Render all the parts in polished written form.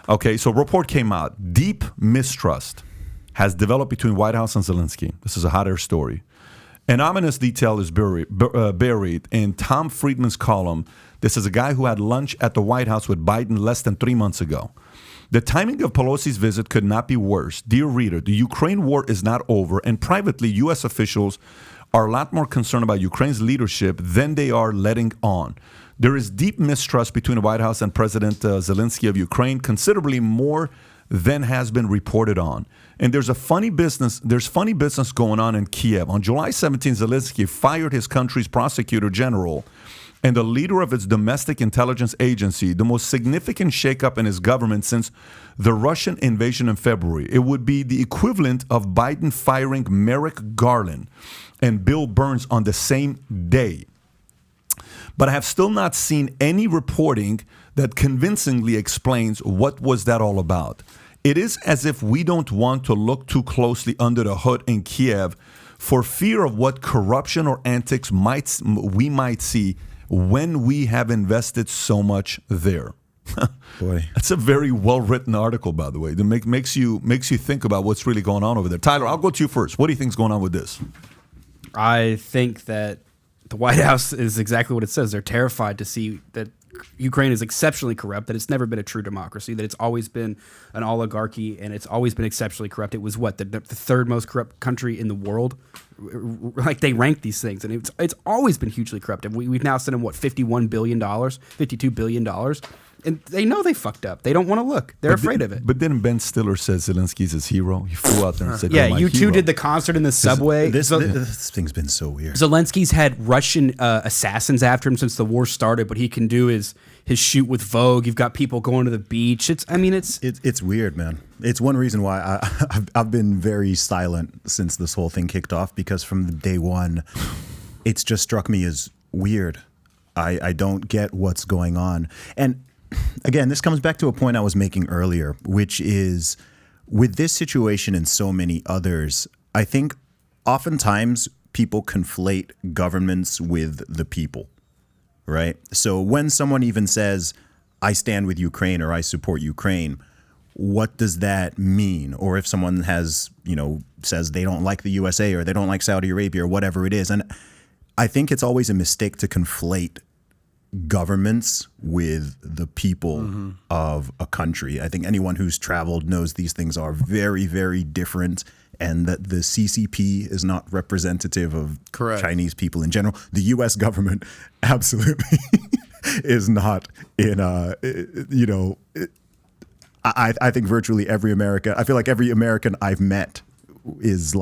Okay, so a report came out. Deep mistrust has developed between White House and Zelensky. This is a hot air story. An ominous detail is buried in Tom Friedman's column. This is a guy who had lunch at the White House with Biden less than 3 months ago. The timing of Pelosi's visit could not be worse. Dear reader, the Ukraine war is not over, and privately, U.S. officials are a lot more concerned about Ukraine's leadership than they are letting on. There is deep mistrust between the White House and President Zelensky of Ukraine, considerably more than has been reported on. And there's funny business going on in Kiev. On July 17, Zelensky fired his country's prosecutor general and the leader of its domestic intelligence agency, the most significant shakeup in his government since the Russian invasion in February. It would be the equivalent of Biden firing Merrick Garland and Bill Burns on the same day. But I have still not seen any reporting that convincingly explains what was that all about. It is as if we don't want to look too closely under the hood in Kiev for fear of what corruption or antics we might see when we have invested so much there. Boy, that's a very well-written article, by the way. That makes you think about what's really going on over there. Tyler, I'll go to you first. What do you think is going on with this? I think that the White House is exactly what it says. They're terrified to see that Ukraine is exceptionally corrupt, that it's never been a true democracy, that it's always been an oligarchy, and it's always been exceptionally corrupt. It was the third most corrupt country in the world. Like, they rank these things, and it's always been hugely corrupt. And we've now sent them, $51 billion, $52 billion. And they know they fucked up. They don't want to look. They're afraid of it. But then Ben Stiller said Zelensky's his hero. He flew out there and said, yeah, "You're my U2 hero." did the concert in the subway. This thing's been so weird. Zelensky's had Russian assassins after him since the war started, but he can do his shoot with Vogue. You've got people going to the beach. It's weird, man. It's one reason why I've been very silent since this whole thing kicked off, because from day one, it's just struck me as weird. I don't get what's going on. And again, this comes back to a point I was making earlier, which is with this situation and so many others, I think oftentimes people conflate governments with the people, right? So when someone even says, I stand with Ukraine or I support Ukraine, what does that mean? Or if someone has, says they don't like the USA or they don't like Saudi Arabia or whatever it is. And I think it's always a mistake to conflate governments with the people of a country. I think anyone who's traveled knows these things are very, very different, and that the CCP is not representative of Chinese people in general. The U.S. government absolutely is not in I think virtually every American, I feel like every American I've met is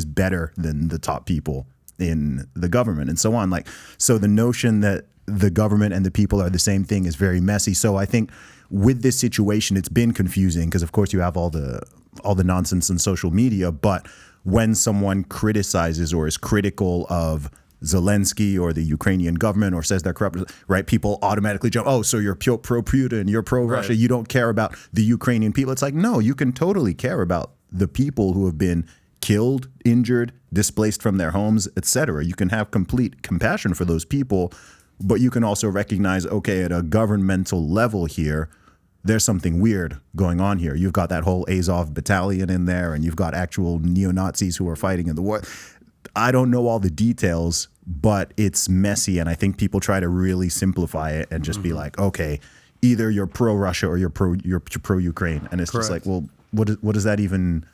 better than the top people in the government and so on. So the notion that the government and the people are the same thing is very messy. So I think with this situation, it's been confusing because, of course, you have all the nonsense on social media. But when someone criticizes or is critical of Zelensky or the Ukrainian government or says they're corrupt, right, people automatically jump, oh, so you're pro-Putin, you're pro-Russia, you don't care about the Ukrainian people. It's like, no, you can totally care about the people who have been killed, injured, displaced from their homes, etc. You can have complete compassion for those people. But you can also recognize, okay, at a governmental level here, there's something weird going on here. You've got that whole Azov battalion in there, and you've got actual neo-Nazis who are fighting in the war. I don't know all the details, but it's messy, and I think people try to really simplify it and just be like, okay, either you're pro-Russia or you're pro-Ukraine, and it's just like, well, what does that even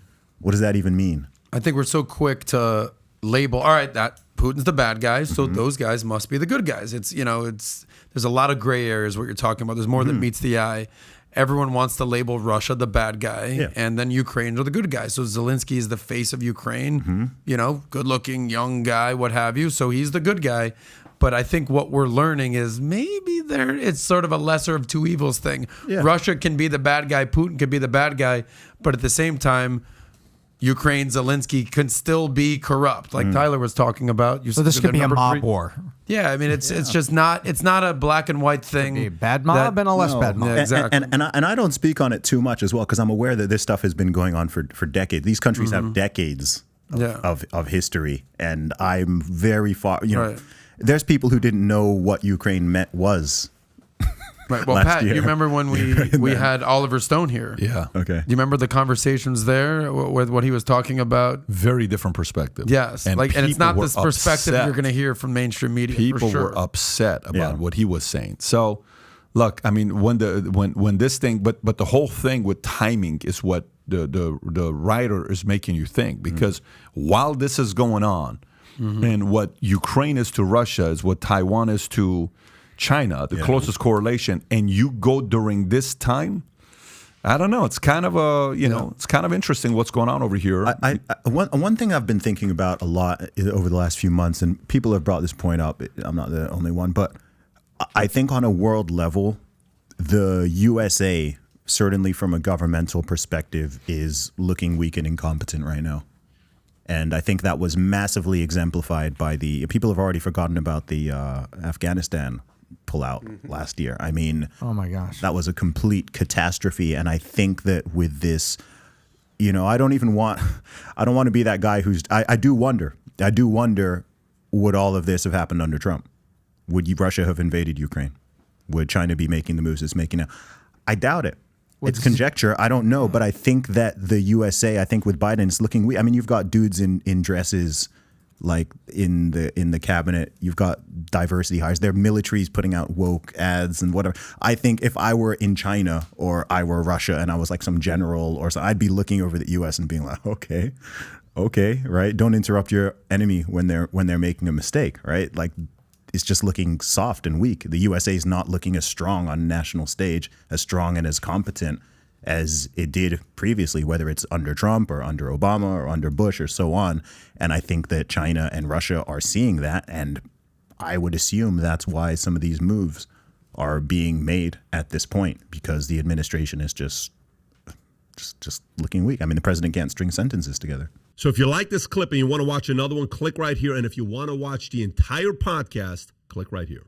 mean? I think we're so quick to label, all right, that Putin's the bad guy, so those guys must be the good guys. There's a lot of gray areas what you're talking about. There's more than meets the eye. Everyone wants to label Russia the bad guy, and then Ukraine are the good guy. So Zelensky is the face of Ukraine, good-looking, young guy, what have you. So he's the good guy. But I think what we're learning is maybe it's sort of a lesser of two evils thing. Yeah. Russia can be the bad guy, Putin can be the bad guy, but at the same time, Ukraine, Zelensky can still be corrupt, like Tyler was talking about. So this could be a mob war. Yeah, I mean, it's just not. It's not a black and white thing. Could be a bad mob and a less bad mob. Yeah, exactly. And I don't speak on it too much as well because I'm aware that this stuff has been going on for decades. These countries have decades of history, and I'm very far. There's people who didn't know what Ukraine was Right. Well, last Pat, year. you remember when we had Oliver Stone here? Yeah. Okay. Do you remember the conversations there with what he was talking about? Very different perspective. Yes. And it's people not were this perspective upset. you're going to hear from mainstream media. People for sure. were upset about Yeah. what he was saying. So, look, I mean, when this thing, but the whole thing with timing is what the writer is making you think, because while this is going on, and what Ukraine is to Russia is what Taiwan is to China, the closest correlation, and you go during this time, I don't know. It's kind of it's kind of interesting what's going on over here. One thing I've been thinking about a lot over the last few months, and people have brought this point up. I'm not the only one, but I think on a world level, the USA, certainly from a governmental perspective, is looking weak and incompetent right now. And I think that was massively exemplified by people have already forgotten about the Afghanistan pullout last year. I mean, Oh my gosh. that was a complete catastrophe. And I think that with this, I don't want to be that guy I do wonder would all of this have happened under Trump? Would Russia have invaded Ukraine? Would China be making the moves it's making now? I doubt it. It's conjecture. I don't know. But I think that the USA, with Biden, it's looking weak. I mean, you've got dudes in dresses like in the cabinet. You've got diversity hires. Their military's putting out woke ads and whatever. I think if I were in China or I were Russia and I was like some general or something, I'd be looking over the US and being like, okay, right? Don't interrupt your enemy when they're making a mistake, right? Like, it's just looking soft and weak. The USA is not looking as strong on a national stage, as strong and as competent as it did previously, whether it's under Trump or under Obama or under Bush or so on. And I think that China and Russia are seeing that. And I would assume that's why some of these moves are being made at this point, because the administration is just looking weak. I mean, the president can't string sentences together. So if you like this clip and you want to watch another one, click right here. And if you want to watch the entire podcast, click right here.